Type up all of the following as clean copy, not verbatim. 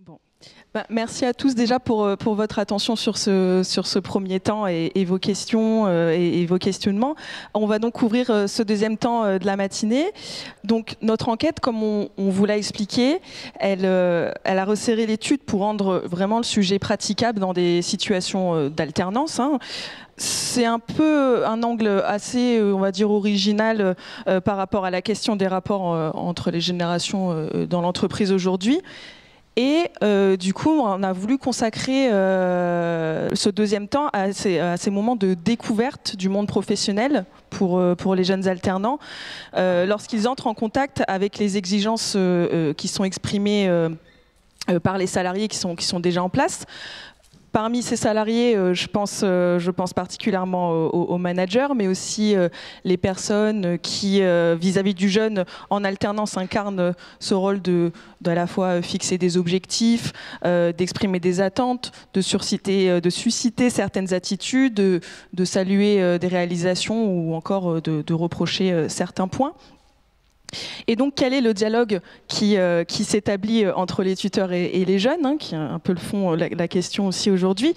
Bon. Merci à tous déjà pour votre attention sur ce premier temps et vos questions et vos questionnements. On va donc ouvrir ce deuxième temps de la matinée. Donc notre enquête, comme on vous l'a expliqué, elle a resserré l'étude pour rendre vraiment le sujet praticable dans des situations d'alternance. C'est un peu un angle assez, on va dire, original par rapport à la question des rapports entre les générations dans l'entreprise aujourd'hui. Et du coup, on a voulu consacrer ce deuxième temps à ces moments de découverte du monde professionnel pour les jeunes alternants, lorsqu'ils entrent en contact avec les exigences qui sont exprimées par les salariés qui sont déjà en place. Parmi ces salariés, je pense particulièrement aux managers, mais aussi les personnes qui, vis-à-vis du jeune en alternance, incarnent ce rôle de à la fois fixer des objectifs, d'exprimer des attentes, de susciter certaines attitudes, de saluer des réalisations ou encore de reprocher certains points. Et donc, quel est le dialogue qui s'établit entre les tuteurs et les jeunes, qui est un peu le fond, la question aussi aujourd'hui.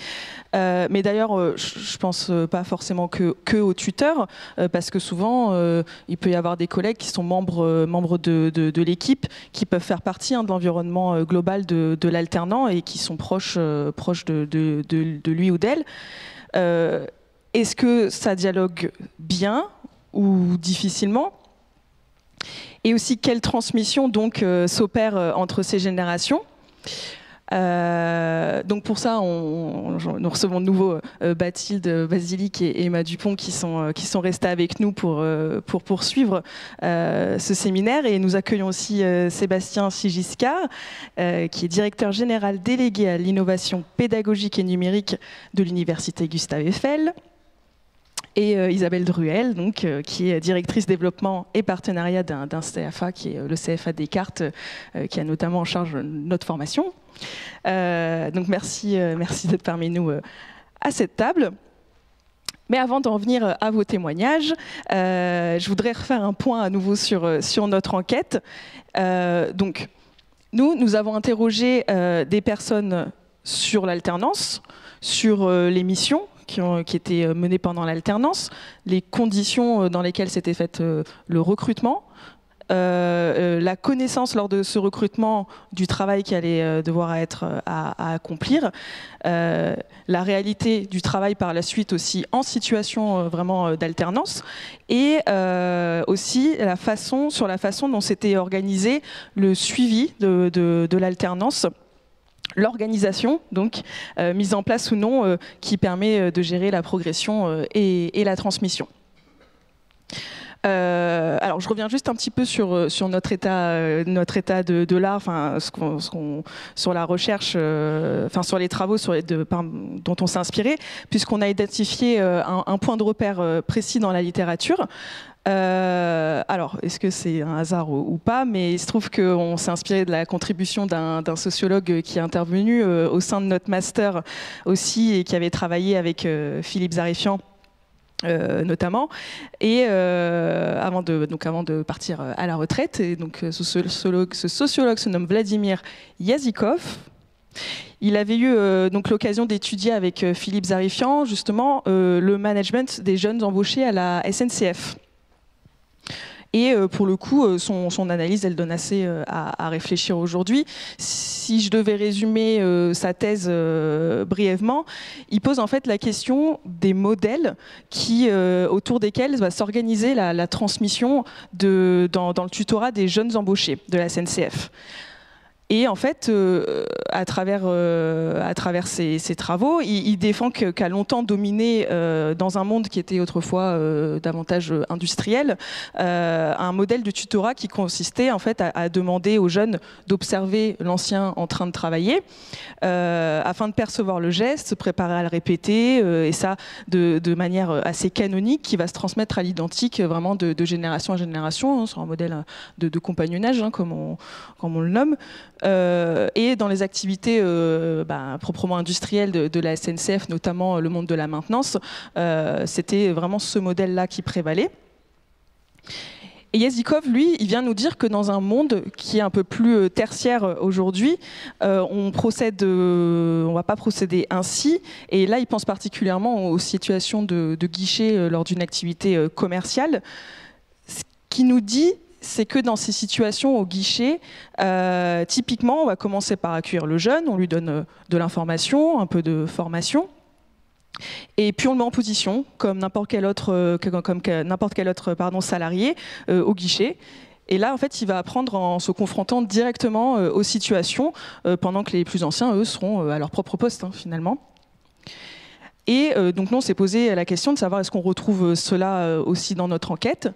Mais d'ailleurs, je pense pas forcément que aux tuteurs, parce que souvent, il peut y avoir des collègues qui sont membres de l'équipe, qui peuvent faire partie de l'environnement global de l'alternant et qui sont proches de lui ou d'elle. Est-ce que ça dialogue bien ou difficilement ? Et aussi, quelle transmission donc s'opère entre ces générations. Donc pour ça, nous recevons de nouveau Bathilde Basilic et Emma Dupont qui sont restés avec nous pour poursuivre ce séminaire. Et nous accueillons aussi Sébastien Sigisca, qui est directeur général délégué à l'innovation pédagogique et numérique de l'Université Gustave Eiffel. Et Isabelle Druel, donc, qui est directrice développement et partenariat d'un CFA, qui est le CFA Descartes, qui a notamment en charge notre formation. Donc merci d'être parmi nous à cette table. Mais avant d'en venir à vos témoignages, je voudrais refaire un point à nouveau sur notre enquête. Donc, nous avons interrogé des personnes sur l'alternance, sur les missions qui étaient menées pendant l'alternance, les conditions dans lesquelles s'était fait le recrutement, la connaissance lors de ce recrutement du travail qui allait devoir être à accomplir, la réalité du travail par la suite aussi en situation vraiment d'alternance, et aussi sur la façon dont s'était organisé le suivi de l'alternance. L'organisation, donc, mise en place ou non, qui permet de gérer la progression et la transmission. Alors, je reviens juste un petit peu sur notre état de l'art, sur la recherche, sur les travaux dont on s'est inspiré, puisqu'on a identifié un point de repère précis dans la littérature. Alors, est-ce que c'est un hasard ou pas, mais il se trouve qu'on s'est inspiré de la contribution d'un sociologue qui est intervenu au sein de notre master aussi et qui avait travaillé avec Philippe Zarifian notamment, et avant de partir à la retraite. Et donc, ce sociologue se nomme Vladimir Yazikov. Il avait eu donc l'occasion d'étudier avec Philippe Zarifian justement le management des jeunes embauchés à la SNCF. Et pour le coup, son analyse, elle donne assez à réfléchir aujourd'hui. Si je devais résumer sa thèse brièvement, il pose en fait la question des modèles autour desquels va s'organiser la transmission dans le tutorat des jeunes embauchés de la SNCF. Et en fait, à travers ses travaux, il défend qu'a longtemps dominé dans un monde qui était autrefois davantage industriel, un modèle de tutorat qui consistait en fait à demander aux jeunes d'observer l'ancien en train de travailler, afin de percevoir le geste, se préparer à le répéter, et ça de manière assez canonique, qui va se transmettre à l'identique vraiment de génération à génération, sur un modèle de compagnonnage, comme on le nomme. Et dans les activités proprement industrielles de la SNCF, notamment le monde de la maintenance, c'était vraiment ce modèle-là qui prévalait. Et Yazikov, lui, il vient nous dire que dans un monde qui est un peu plus tertiaire aujourd'hui, on va pas procéder ainsi. Et là, il pense particulièrement aux situations de guichet lors d'une activité commerciale. Ce qu'il nous dit, c'est que dans ces situations au guichet, typiquement, on va commencer par accueillir le jeune, on lui donne de l'information, un peu de formation. Et puis on le met en position, comme n'importe quel autre, salarié au guichet. Et là, en fait, il va apprendre en se confrontant directement aux situations, pendant que les plus anciens, eux, seront à leur propre poste, finalement. Et donc nous, on s'est posé la question de savoir est-ce qu'on retrouve cela aussi dans notre enquête.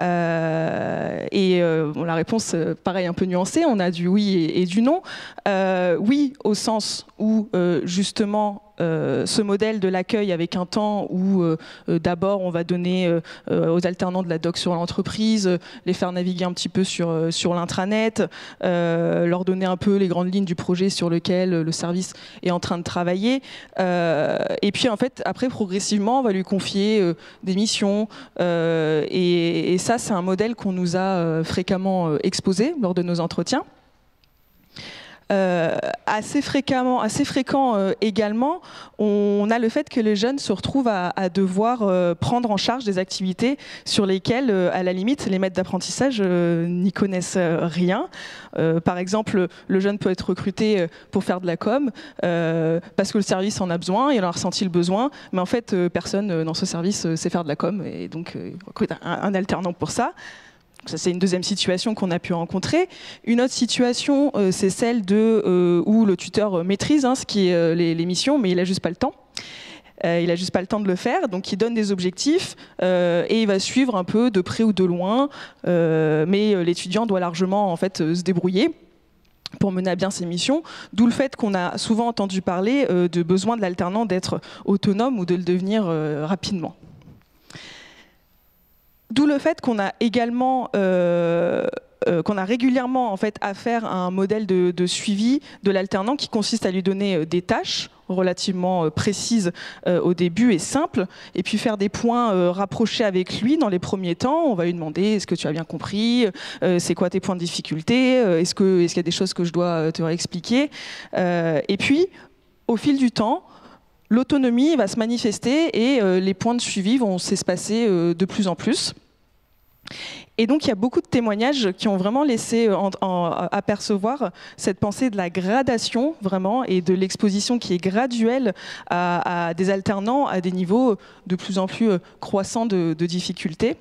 La réponse, pareil, un peu nuancée. On a du oui et du non. Oui, au sens où, justement, ce modèle de l'accueil avec un temps où d'abord on va donner aux alternants de la doc sur l'entreprise, les faire naviguer un petit peu sur l'intranet, leur donner un peu les grandes lignes du projet sur lequel le service est en train de travailler. Et puis en fait, après, progressivement, on va lui confier des missions. Et ça, c'est un modèle qu'on nous a fréquemment exposé lors de nos entretiens. Assez fréquent également, on a le fait que les jeunes se retrouvent à devoir prendre en charge des activités sur lesquelles, à la limite, les maîtres d'apprentissage n'y connaissent rien. Par exemple, le jeune peut être recruté pour faire de la com parce que le service en a besoin, il en a ressenti le besoin, mais en fait, personne dans ce service sait faire de la com, et donc il recrute un alternant pour ça. Ça, c'est une deuxième situation qu'on a pu rencontrer. Une autre situation, c'est celle où le tuteur maîtrise ce qui est les missions, mais il n'a juste pas le temps. Il n'a juste pas le temps de le faire, donc il donne des objectifs et il va suivre un peu de près ou de loin, mais l'étudiant doit largement en fait se débrouiller pour mener à bien ses missions, d'où le fait qu'on a souvent entendu parler de besoin de l'alternant d'être autonome ou de le devenir rapidement. D'où le fait qu'on a également, qu'on a régulièrement en fait affaire à un modèle de suivi de l'alternant qui consiste à lui donner des tâches relativement précises au début et simples, et puis faire des points rapprochés avec lui dans les premiers temps. On va lui demander est-ce que tu as bien compris, c'est quoi tes points de difficulté, est-ce qu'il y a des choses que je dois te réexpliquer, et puis au fil du temps, l'autonomie va se manifester et les points de suivi vont s'espacer de plus en plus. Et donc il y a beaucoup de témoignages qui ont vraiment laissé apercevoir cette pensée de la gradation vraiment et de l'exposition qui est graduelle à des alternants à des niveaux de plus en plus croissants de difficulté.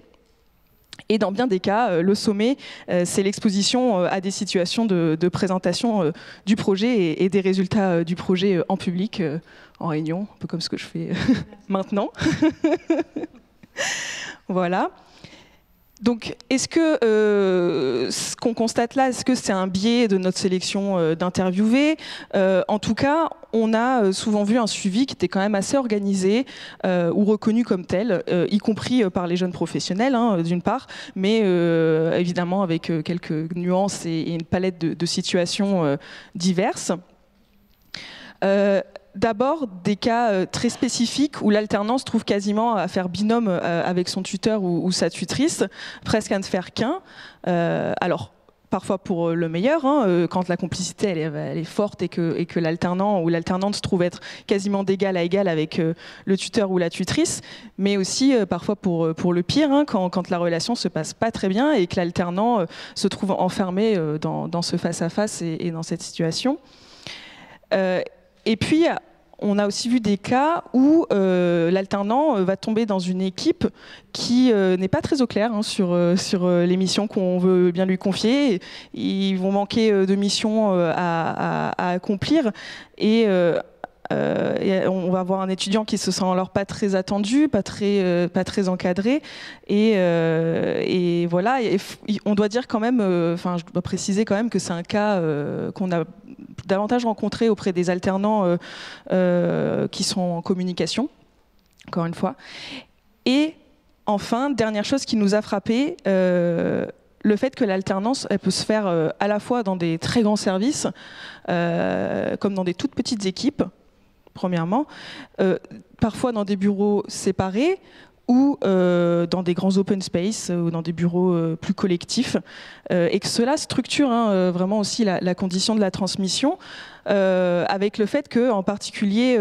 Et dans bien des cas, le sommet, c'est l'exposition à des situations de présentation du projet et des résultats du projet en public, en réunion, un peu comme ce que je fais maintenant. Voilà. Donc, est-ce que ce qu'on constate là, est-ce que c'est un biais de notre sélection d'interviewés ? En tout cas, on a souvent vu un suivi qui était quand même assez organisé ou reconnu comme tel, y compris par les jeunes professionnels, d'une part, mais évidemment avec quelques nuances et une palette de situations diverses. D'abord, des cas très spécifiques où l'alternance trouve quasiment à faire binôme avec son tuteur ou sa tutrice, presque à ne faire qu'un. Alors, parfois pour le meilleur, quand la complicité elle est forte et que l'alternant ou l'alternante se trouve être quasiment d'égal à égal avec le tuteur ou la tutrice, mais aussi parfois pour le pire, quand la relation se passe pas très bien et que l'alternant se trouve enfermé dans ce face-à-face et dans cette situation. Et puis, on a aussi vu des cas où l'alternant va tomber dans une équipe qui n'est pas très au clair sur les missions qu'on veut bien lui confier. Ils vont manquer de missions à accomplir. Et on va avoir un étudiant qui se sent alors pas très attendu, pas très encadré, et voilà. Et on doit dire quand même, je dois préciser quand même que c'est un cas qu'on a davantage rencontré auprès des alternants qui sont en communication, encore une fois. Et enfin, dernière chose qui nous a frappé, le fait que l'alternance, elle peut se faire à la fois dans des très grands services, comme dans des toutes petites équipes, premièrement, parfois dans des bureaux séparés, ou dans des grands open space ou dans des bureaux plus collectifs, et que cela structure vraiment aussi la condition de la transmission, avec le fait que, en particulier,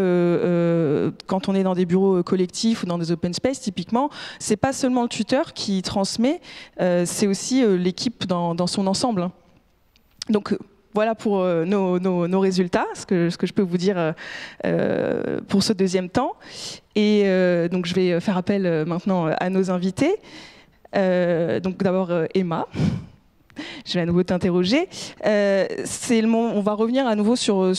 quand on est dans des bureaux collectifs ou dans des open space, typiquement, c'est pas seulement le tuteur qui transmet, c'est aussi l'équipe dans son ensemble. Donc voilà pour nos résultats, ce que je peux vous dire pour ce deuxième temps. Et donc je vais faire appel maintenant à nos invités. Donc d'abord Emma. Je vais à nouveau t'interroger. On va revenir à nouveau sur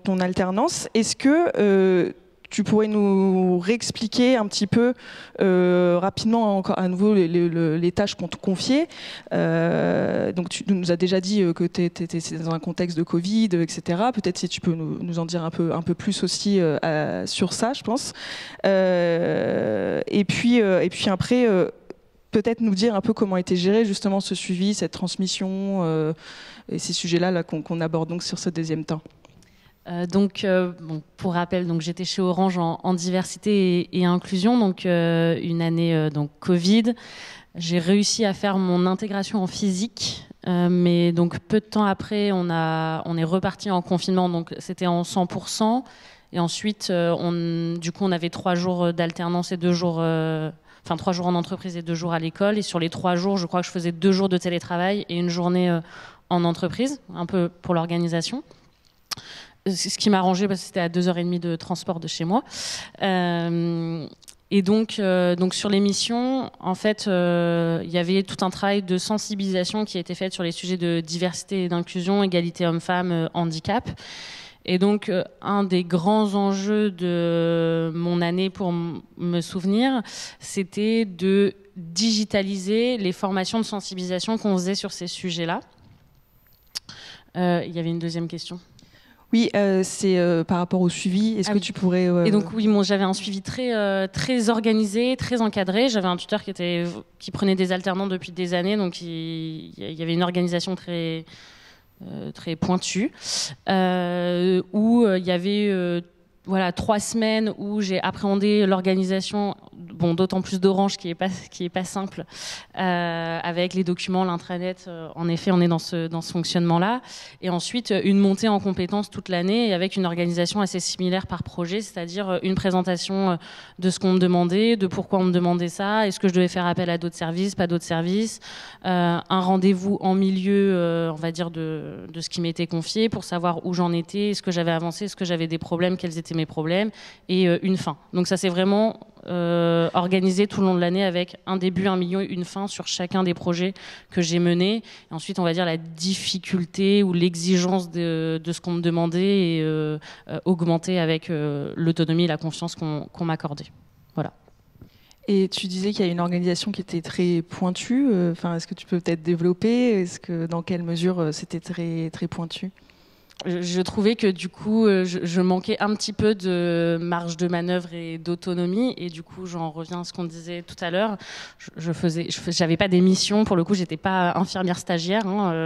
ton alternance. Est-ce que tu pourrais nous réexpliquer un petit peu rapidement encore à nouveau les tâches qu'on te confiait. Donc tu nous as déjà dit que tu étais dans un contexte de Covid, etc. Peut-être si tu peux nous en dire un peu plus aussi sur ça, je pense. Et puis après, peut-être nous dire un peu comment a été géré justement ce suivi, cette transmission et ces sujets-là qu'on aborde donc sur ce deuxième temps. Pour rappel, j'étais chez Orange en diversité et inclusion, donc une année Covid. J'ai réussi à faire mon intégration en physique, mais donc peu de temps après, on est reparti en confinement, donc c'était en 100%. Et ensuite, on avait 3 jours d'alternance et 2 jours, 3 jours en entreprise et 2 jours à l'école. Et sur les 3 jours, je crois que je faisais 2 jours de télétravail et 1 journée en entreprise, un peu pour l'organisation. Ce qui m'arrangeait parce que c'était à 2h30 de transport de chez moi. Et donc sur les missions, en fait, il y avait tout un travail de sensibilisation qui a été fait sur les sujets de diversité et d'inclusion, égalité homme-femme, handicap. Et donc, un des grands enjeux de mon année, pour me souvenir, c'était de digitaliser les formations de sensibilisation qu'on faisait sur ces sujets-là. Il y avait une deuxième question. Oui, c'est par rapport au suivi. Est-ce que tu pourrais... Et donc oui, j'avais un suivi très organisé, très encadré. J'avais un tuteur qui prenait des alternants depuis des années, donc il y avait une organisation très pointue, où il y avait 3 semaines où j'ai appréhendé l'organisation, d'autant plus d'Orange qui est pas simple, avec les documents, l'intranet. En effet, on est dans ce fonctionnement-là. Et ensuite, une montée en compétences toute l'année et avec une organisation assez similaire par projet, c'est-à-dire une présentation de ce qu'on me demandait, de pourquoi on me demandait ça, est-ce que je devais faire appel à d'autres services, pas d'autres services, un rendez-vous en milieu, on va dire, de ce qui m'était confié pour savoir où j'en étais, est-ce que j'avais avancé, est-ce que j'avais des problèmes, quels étaient mes problèmes, et une fin. Donc ça, c'est vraiment organisé tout le long de l'année avec un début, un milieu, une fin sur chacun des projets que j'ai menés. Et ensuite, on va dire la difficulté ou l'exigence de ce qu'on me demandait et augmenter avec l'autonomie et la confiance qu'on m'accordait. Voilà. Et tu disais qu'il y a une organisation qui était très pointue. Est-ce que tu peux peut-être développer? Dans quelle mesure c'était très, très pointu? Je trouvais que du coup, je manquais un petit peu de marge de manœuvre et d'autonomie. Et du coup, j'en reviens à ce qu'on disait tout à l'heure. J'avais pas des missions. Pour le coup, j'étais pas infirmière stagiaire.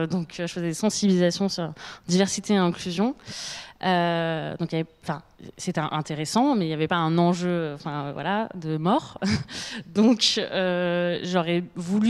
Donc, je faisais des sensibilisations sur diversité et inclusion. Donc, c'était intéressant, mais il n'y avait pas un enjeu de mort. Donc, j'aurais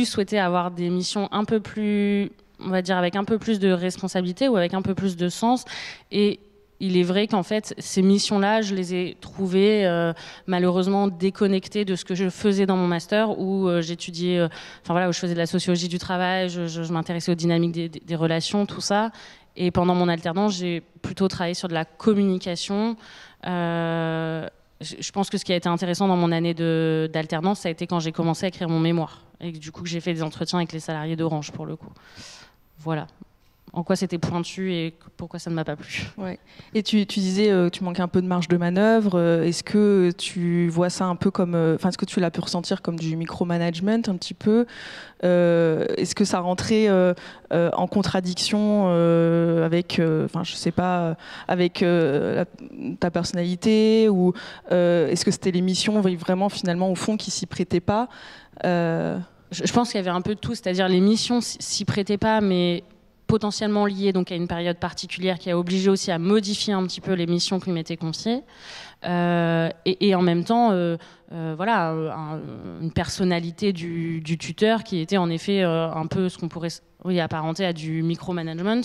souhaité avoir des missions un peu plus, on va dire, avec un peu plus de responsabilité ou avec un peu plus de sens. Et il est vrai qu'en fait, ces missions-là, je les ai trouvées malheureusement déconnectées de ce que je faisais dans mon master, où j'étudiais, où je faisais de la sociologie du travail, je m'intéressais aux dynamiques des relations, tout ça. Et pendant mon alternance, j'ai plutôt travaillé sur de la communication. Je pense que ce qui a été intéressant dans mon année d'alternance, ça a été quand j'ai commencé à écrire mon mémoire. Et du coup, j'ai fait des entretiens avec les salariés d'Orange, pour le coup. Voilà. En quoi c'était pointu et pourquoi ça ne m'a pas plu. Ouais. Et tu disais que tu manquais un peu de marge de manœuvre. Est-ce que tu vois ça un peu comme... est-ce que tu l'as pu ressentir comme du micromanagement un petit peu? Est-ce que ça rentrait en contradiction avec, je sais pas, avec ta personnalité, ou est-ce que c'était les missions vraiment finalement au fond qui s'y prêtaient pas? Je pense qu'il y avait un peu de tout, c'est-à-dire les missions s'y prêtaient pas, mais potentiellement lié donc à une période particulière qui a obligé aussi à modifier un petit peu les missions qui m'étaient confiées. Et en même temps, voilà, une personnalité du tuteur qui était en effet un peu ce qu'on pourrait apparenter à du micromanagement,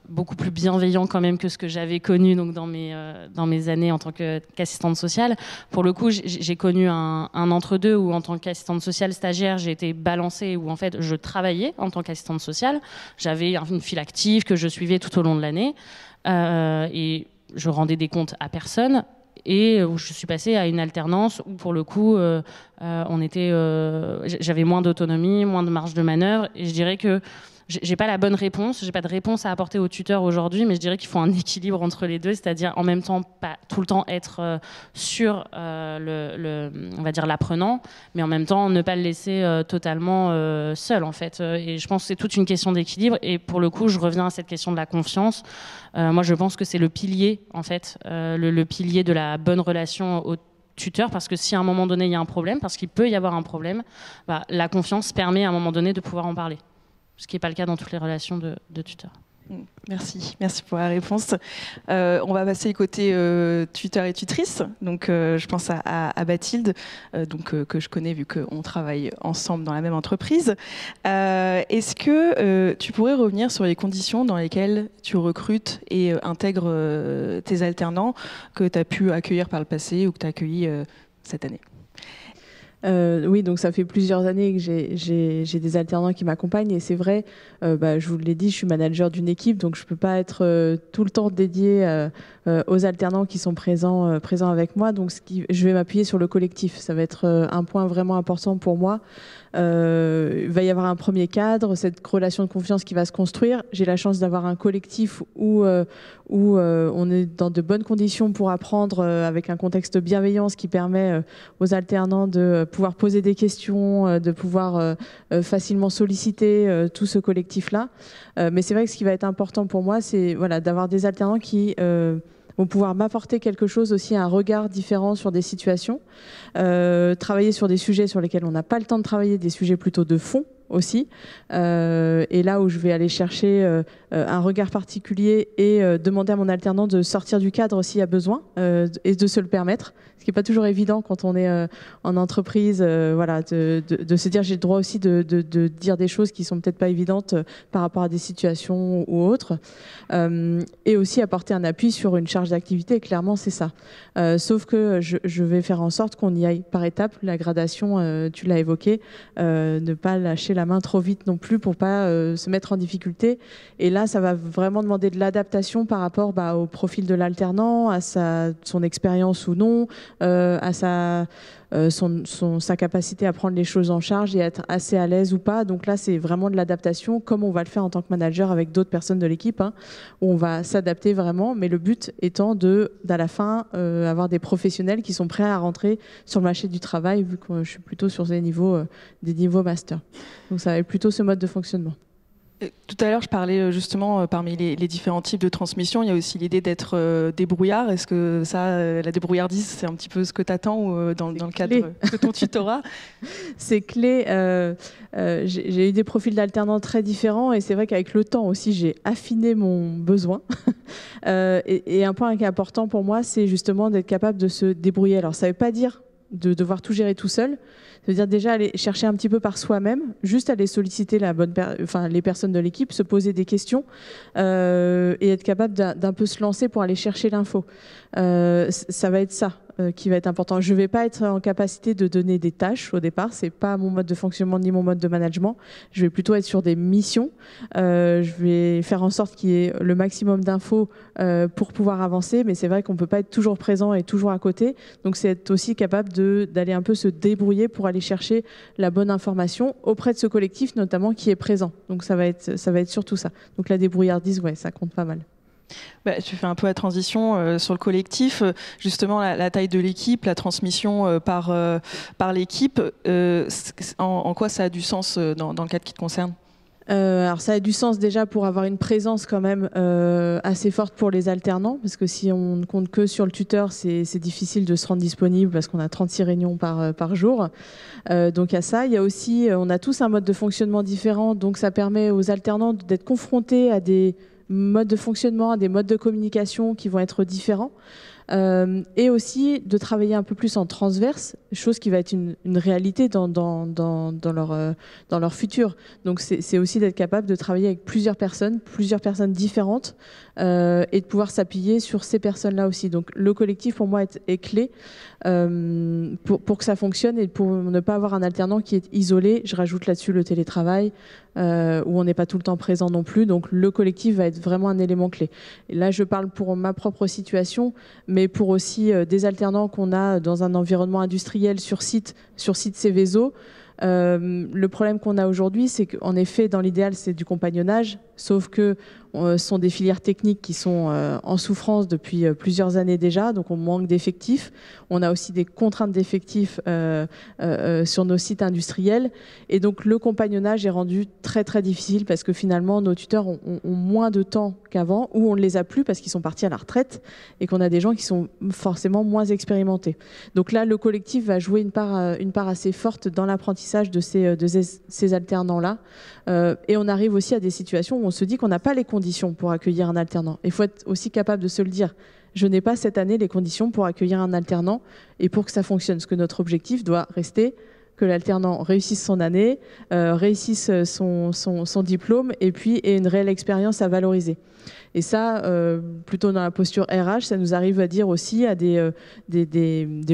beaucoup plus bienveillant quand même que ce que j'avais connu donc, dans mes années en tant qu'assistante sociale. Pour le coup, j'ai connu un entre-deux où en tant qu'assistante sociale stagiaire, j'ai été balancée, où en fait je travaillais en tant qu'assistante sociale. J'avais une file active que je suivais tout au long de l'année. Et je rendais des comptes à personne, et où je suis passée à une alternance où pour le coup j'avais moins d'autonomie, moins de marge de manœuvre, et je dirais que j'ai pas la bonne réponse, j'ai pas de réponse à apporter aux tuteurs aujourd'hui, mais je dirais qu'il faut un équilibre entre les deux, c'est-à-dire en même temps pas tout le temps être sur on va dire l'apprenant, mais en même temps ne pas le laisser totalement seul en fait. Et je pense que c'est toute une question d'équilibre. Et pour le coup, je reviens à cette question de la confiance. Moi, je pense que c'est le pilier en fait, le pilier de la bonne relation au tuteur, parce que si à un moment donné il y a un problème, parce qu'il peut y avoir un problème, la confiance permet à un moment donné de pouvoir en parler. Ce qui n'est pas le cas dans toutes les relations de tuteurs. Merci pour la réponse. On va passer côté tuteur et tutrice. Donc, je pense à Bathilde, que je connais vu qu'on travaille ensemble dans la même entreprise. Est-ce que tu pourrais revenir sur les conditions dans lesquelles tu recrutes et intègres tes alternants que tu as pu accueillir par le passé ou que tu as accueillis cette année ? Oui, donc ça fait plusieurs années que j'ai des alternants qui m'accompagnent, et c'est vrai, je vous l'ai dit, je suis manager d'une équipe, donc je peux pas être tout le temps dédiée aux alternants qui sont présents avec moi. Donc je vais m'appuyer sur le collectif. Ça va être un point vraiment important pour moi. Il va y avoir un premier cadre, cette relation de confiance qui va se construire. J'ai la chance d'avoir un collectif où on est dans de bonnes conditions pour apprendre, avec un contexte bienveillant, ce qui permet aux alternants de pouvoir poser des questions, de pouvoir facilement solliciter tout ce collectif-là. Mais c'est vrai que ce qui va être important pour moi, c'est d'avoir des alternants qui vont pouvoir m'apporter quelque chose aussi, un regard différent sur des situations, travailler sur des sujets sur lesquels on n'a pas le temps de travailler, des sujets plutôt de fond aussi, et là où je vais aller chercher un regard particulier et demander à mon alternant de sortir du cadre s'il y a besoin, et de se le permettre, ce qui n'est pas toujours évident quand on est en entreprise, de se dire j'ai le droit aussi de dire des choses qui sont peut-être pas évidentes par rapport à des situations ou autres, et aussi apporter un appui sur une charge d'activité. Clairement, c'est ça. Sauf que je vais faire en sorte qu'on y aille par étapes. La gradation, tu l'as évoqué, ne pas lâcher la main trop vite non plus pour pas se mettre en difficulté. Et là, ça va vraiment demander de l'adaptation par rapport au profil de l'alternant, à son expérience ou non, à sa capacité à prendre les choses en charge et à être assez à l'aise ou pas. Donc là, c'est vraiment de l'adaptation, comme on va le faire en tant que manager avec d'autres personnes de l'équipe, où on va s'adapter vraiment, mais le but étant à la fin, avoir des professionnels qui sont prêts à rentrer sur le marché du travail, vu que je suis plutôt sur des niveaux master. Donc ça va être plutôt ce mode de fonctionnement. Tout à l'heure, je parlais justement parmi les différents types de transmission, il y a aussi l'idée d'être débrouillard. Est-ce que la débrouillardise, c'est un petit peu ce que tu attends dans le cadre de ton tutorat ? C'est clé. J'ai eu des profils d'alternants très différents, et c'est vrai qu'avec le temps aussi, j'ai affiné mon besoin. Et un point qui est important pour moi, c'est justement d'être capable de se débrouiller. Alors, ça ne veut pas dire de devoir tout gérer tout seul. Ça veut dire déjà aller chercher un petit peu par soi-même, juste aller solliciter les personnes de l'équipe, se poser des questions, et être capable d'un peu se lancer pour aller chercher l'info. Ça va être ça qui va être important. Je ne vais pas être en capacité de donner des tâches au départ, c'est pas mon mode de fonctionnement ni mon mode de management. Je vais plutôt être sur des missions. Je vais faire en sorte qu'il y ait le maximum d'infos pour pouvoir avancer, mais c'est vrai qu'on ne peut pas être toujours présent et toujours à côté. Donc c'est être aussi capable d'aller un peu se débrouiller pour aller chercher la bonne information auprès de ce collectif notamment qui est présent. Donc ça va être surtout ça. Donc la débrouillardise, ça compte pas mal. Tu fais un peu la transition sur le collectif, justement la taille de l'équipe, la transmission par l'équipe, en quoi ça a du sens dans le cadre qui te concerne ? Alors ça a du sens déjà pour avoir une présence quand même assez forte pour les alternants, parce que si on ne compte que sur le tuteur, c'est difficile de se rendre disponible parce qu'on a 36 réunions par jour. Donc il y a ça. Il y a aussi, on a tous un mode de fonctionnement différent, donc ça permet aux alternants d'être confrontés à des modes de fonctionnement, à des modes de communication qui vont être différents. Et aussi de travailler un peu plus en transverse, chose qui va être une réalité dans leur futur. Donc c'est aussi d'être capable de travailler avec plusieurs personnes différentes, et de pouvoir s'appuyer sur ces personnes-là aussi. Donc le collectif pour moi est clé pour que ça fonctionne et pour ne pas avoir un alternant qui est isolé. Je rajoute là-dessus le télétravail, où on n'est pas tout le temps présent non plus. Donc le collectif va être vraiment un élément clé. Et là, je parle pour ma propre situation, mais pour aussi des alternants qu'on a dans un environnement industriel sur site Céveso. Le problème qu'on a aujourd'hui, c'est qu'en effet, dans l'idéal, c'est du compagnonnage, sauf que ce sont des filières techniques qui sont en souffrance depuis plusieurs années déjà, donc on manque d'effectifs. On a aussi des contraintes d'effectifs sur nos sites industriels, et donc le compagnonnage est rendu très très difficile parce que finalement nos tuteurs ont moins de temps qu'avant, ou on ne les a plus parce qu'ils sont partis à la retraite et qu'on a des gens qui sont forcément moins expérimentés. Donc là, le collectif va jouer une part assez forte dans l'apprentissage de ces alternants-là, et on arrive aussi à des situations où on se dit qu'on n'a pas les conditions pour accueillir un alternant. Il faut être aussi capable de se le dire. Je n'ai pas cette année les conditions pour accueillir un alternant et pour que ça fonctionne. Parce que notre objectif doit rester que l'alternant réussisse son année, réussisse son diplôme et puis ait une réelle expérience à valoriser. Et ça, plutôt dans la posture RH, ça nous arrive à dire aussi à des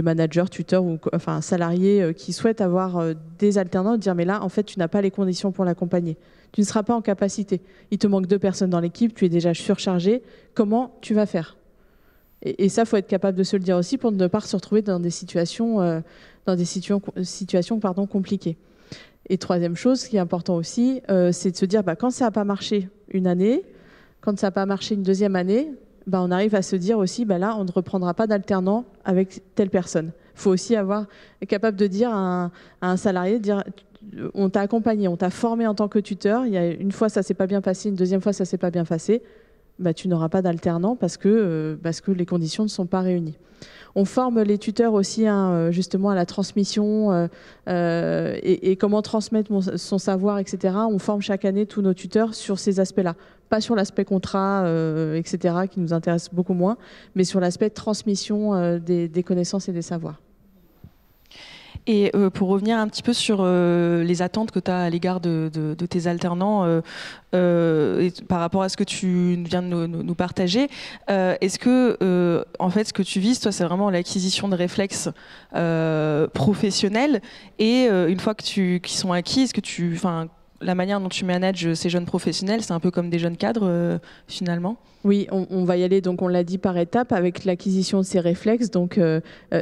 managers, tuteurs ou enfin salariés qui souhaitent avoir des alternants, de dire mais là, en fait, tu n'as pas les conditions pour l'accompagner. Tu ne seras pas en capacité. Il te manque 2 personnes dans l'équipe, tu es déjà surchargé. Comment tu vas faire ? Et ça, il faut être capable de se le dire aussi pour ne pas se retrouver dans des situations compliquées. Et troisième chose, ce qui est important aussi, c'est de se dire quand ça n'a pas marché une année, quand ça n'a pas marché une deuxième année, on arrive à se dire aussi, là, on ne reprendra pas d'alternant avec telle personne. Il faut aussi être capable de dire à un salarié, on t'a accompagné, on t'a formé en tant que tuteur, une fois ça ne s'est pas bien passé, une deuxième fois ça ne s'est pas bien passé, tu n'auras pas d'alternant parce que les conditions ne sont pas réunies. On forme les tuteurs aussi justement à la transmission et comment transmettre son savoir, etc. On forme chaque année tous nos tuteurs sur ces aspects-là. Pas sur l'aspect contrat, etc., qui nous intéresse beaucoup moins, mais sur l'aspect transmission des connaissances et des savoirs. Et pour revenir un petit peu sur les attentes que tu as à l'égard de tes alternants, et par rapport à ce que tu viens de nous partager, est-ce que, en fait, ce que tu vises, toi, c'est vraiment l'acquisition de réflexes professionnels, et une fois qu'ils sont acquis, est-ce que la manière dont tu manages ces jeunes professionnels, c'est un peu comme des jeunes cadres, finalement ? Oui, on va y aller, donc on l'a dit, par étapes avec l'acquisition de ces réflexes. Donc,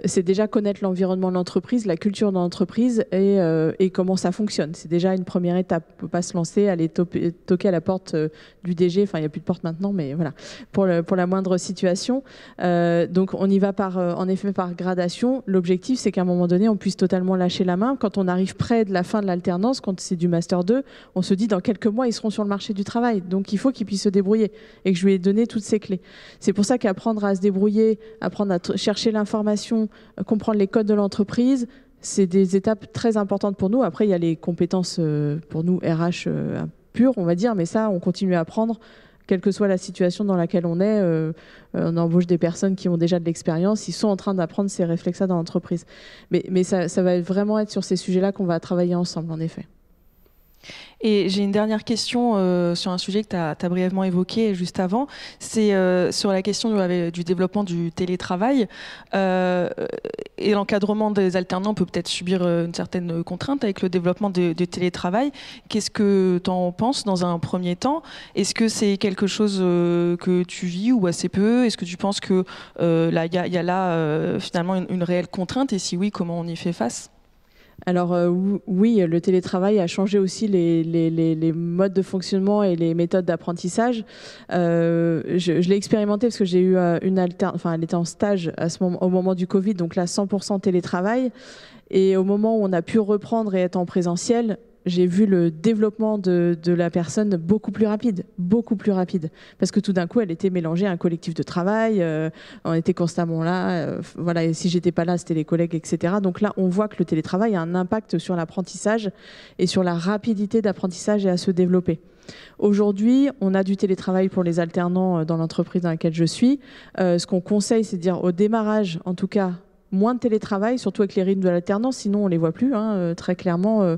c'est déjà connaître l'environnement de l'entreprise, la culture de l'entreprise et comment ça fonctionne. C'est déjà une première étape. On ne peut pas se lancer, aller toquer à la porte du DG. Enfin, il n'y a plus de porte maintenant, mais voilà, pour la moindre situation. Donc, on y va en effet par gradation. L'objectif, c'est qu'à un moment donné, on puisse totalement lâcher la main. Quand on arrive près de la fin de l'alternance, quand c'est du Master 2, on se dit dans quelques mois, ils seront sur le marché du travail. Donc, il faut qu'ils puissent se débrouiller et que je lui ai donné toutes ces clés. C'est pour ça qu'apprendre à se débrouiller, apprendre à chercher l'information, comprendre les codes de l'entreprise, c'est des étapes très importantes pour nous. Après, il y a les compétences pour nous RH pures, on va dire, mais ça, on continue à apprendre, quelle que soit la situation dans laquelle on est. On embauche des personnes qui ont déjà de l'expérience, ils sont en train d'apprendre ces réflexes-là dans l'entreprise. Mais ça va vraiment être sur ces sujets-là qu'on va travailler ensemble, en effet. Et j'ai une dernière question sur un sujet que tu as brièvement évoqué juste avant, c'est sur la question du développement du télétravail. Et l'encadrement des alternants peut peut-être subir une certaine contrainte avec le développement du télétravail. Qu'est-ce que tu en penses dans un premier temps ? Est-ce que c'est quelque chose que tu vis ou assez peu ? Est-ce que tu penses que y a là finalement une réelle contrainte ? Et si oui, comment on y fait face ? Alors oui, le télétravail a changé aussi les modes de fonctionnement et les méthodes d'apprentissage. Je l'ai expérimenté parce que j'ai eu elle était en stage au moment du Covid, donc là 100% télétravail. Et au moment où on a pu reprendre et être en présentiel, j'ai vu le développement de la personne beaucoup plus rapide, parce que tout d'un coup, elle était mélangée à un collectif de travail, on était constamment là, voilà, et si j'étais pas là, c'était les collègues, etc. Donc là, on voit que le télétravail a un impact sur l'apprentissage et sur la rapidité d'apprentissage et à se développer. Aujourd'hui, on a du télétravail pour les alternants dans l'entreprise dans laquelle je suis. Ce qu'on conseille, c'est de dire au démarrage, en tout cas, moins de télétravail, surtout avec les rythmes de l'alternance, sinon on ne les voit plus. Très clairement,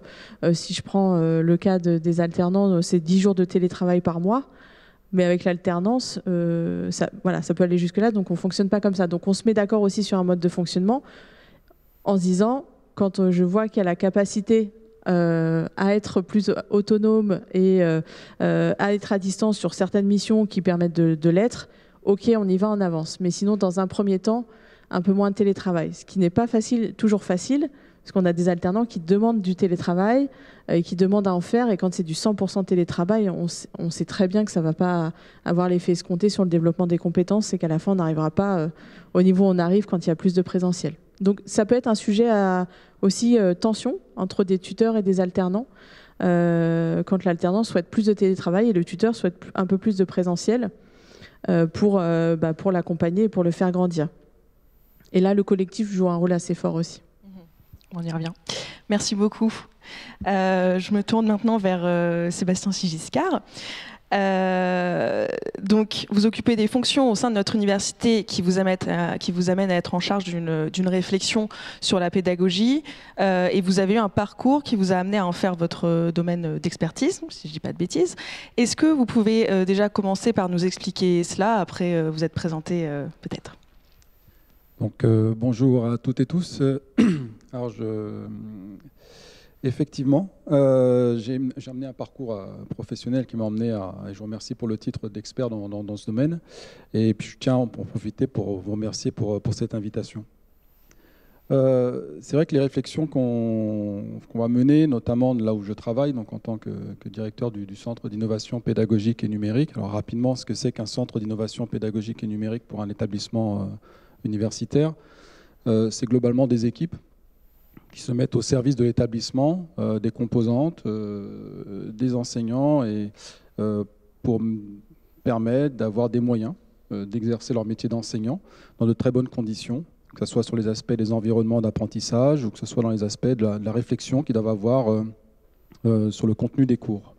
si je prends le cas des alternants, c'est 10 jours de télétravail par mois. Mais avec l'alternance, ça peut aller jusque-là, donc on ne fonctionne pas comme ça. Donc on se met d'accord aussi sur un mode de fonctionnement en se disant, quand je vois qu'il y a la capacité à être plus autonome et à être à distance sur certaines missions qui permettent de l'être, ok, on y va en avance. Mais sinon, dans un premier temps, un peu moins de télétravail, ce qui n'est pas toujours facile, parce qu'on a des alternants qui demandent du télétravail et qui demandent à en faire, et quand c'est du 100% télétravail, on sait très bien que ça ne va pas avoir l'effet escompté sur le développement des compétences, et qu'à la fin, on n'arrivera pas au niveau où on arrive quand il y a plus de présentiel. Donc ça peut être un sujet à aussi tension entre des tuteurs et des alternants, quand l'alternant souhaite plus de télétravail et le tuteur souhaite un peu plus de présentiel pour l'accompagner et pour le faire grandir. Et là, le collectif joue un rôle assez fort aussi. On y revient. Merci beaucoup. Je me tourne maintenant vers Sébastien Sigiscard. Donc, vous occupez des fonctions au sein de notre université qui vous amènent à être en charge d'une réflexion sur la pédagogie, et vous avez eu un parcours qui vous a amené à en faire votre domaine d'expertise, si je ne dis pas de bêtises. Est-ce que vous pouvez déjà commencer par nous expliquer cela, après vous être présenté peut-être? Donc, bonjour à toutes et tous. Alors, effectivement, j'ai amené un parcours professionnel qui m'a emmené et je vous remercie pour le titre d'expert dans ce domaine. Et puis, je tiens à en profiter pour vous remercier pour cette invitation. C'est vrai que les réflexions qu'on va mener, notamment là où je travaille, donc en tant que directeur du Centre d'innovation pédagogique et numérique. Alors, rapidement, ce que c'est qu'un centre d'innovation pédagogique et numérique pour un établissement universitaire, c'est globalement des équipes qui se mettent au service de l'établissement, des composantes, des enseignants, et pour permettre d'avoir des moyens d'exercer leur métier d'enseignant dans de très bonnes conditions, que ce soit sur les aspects des environnements d'apprentissage ou que ce soit dans les aspects de la réflexion qu'ils doivent avoir sur le contenu des cours.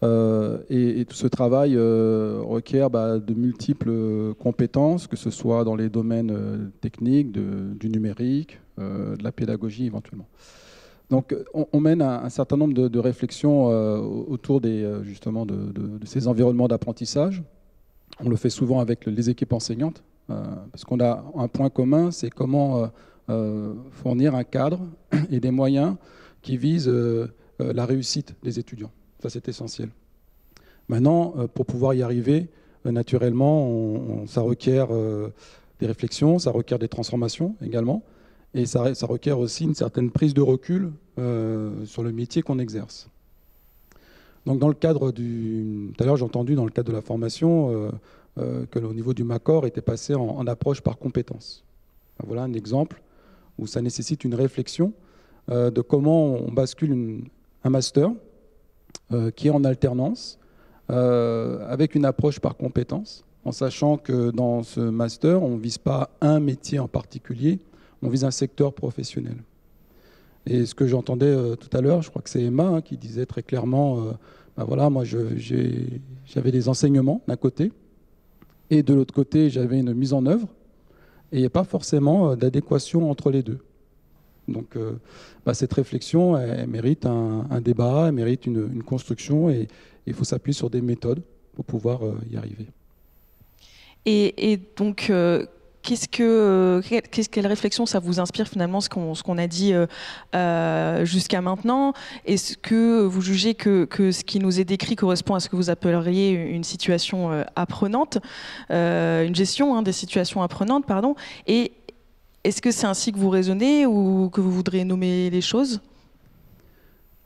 Et tout ce travail requiert de multiples compétences, que ce soit dans les domaines techniques, du numérique, de la pédagogie éventuellement. Donc on mène un certain nombre de réflexions autour justement de ces environnements d'apprentissage. On le fait souvent avec les équipes enseignantes, parce qu'on a un point commun, c'est comment fournir un cadre et des moyens qui visent la réussite des étudiants. Ça, c'est essentiel. Maintenant, pour pouvoir y arriver, naturellement, ça requiert des réflexions, ça requiert des transformations également, et ça requiert aussi une certaine prise de recul sur le métier qu'on exerce. Donc, dans le cadre tout à l'heure, j'ai entendu dans le cadre de la formation que au niveau du MACOR était passé en approche par compétences. Voilà un exemple où ça nécessite une réflexion de comment on bascule un master qui est en alternance, avec une approche par compétences, en sachant que dans ce master, on ne vise pas un métier en particulier, on vise un secteur professionnel. Et ce que j'entendais tout à l'heure, je crois que c'est Emma qui disait très clairement, voilà, moi j'avais des enseignements d'un côté, et de l'autre côté, j'avais une mise en œuvre, et il n'y a pas forcément d'adéquation entre les deux. Donc cette réflexion, elle mérite un débat, elle mérite une construction, et il faut s'appuyer sur des méthodes pour pouvoir y arriver. Et donc, quelle réflexion ça vous inspire finalement, ce qu'on a dit jusqu'à maintenant? Est-ce que vous jugez que ce qui nous est décrit correspond à ce que vous appelleriez une situation apprenante, une gestion des situations apprenantes, pardon, et est-ce que c'est ainsi que vous raisonnez ou que vous voudriez nommer les choses?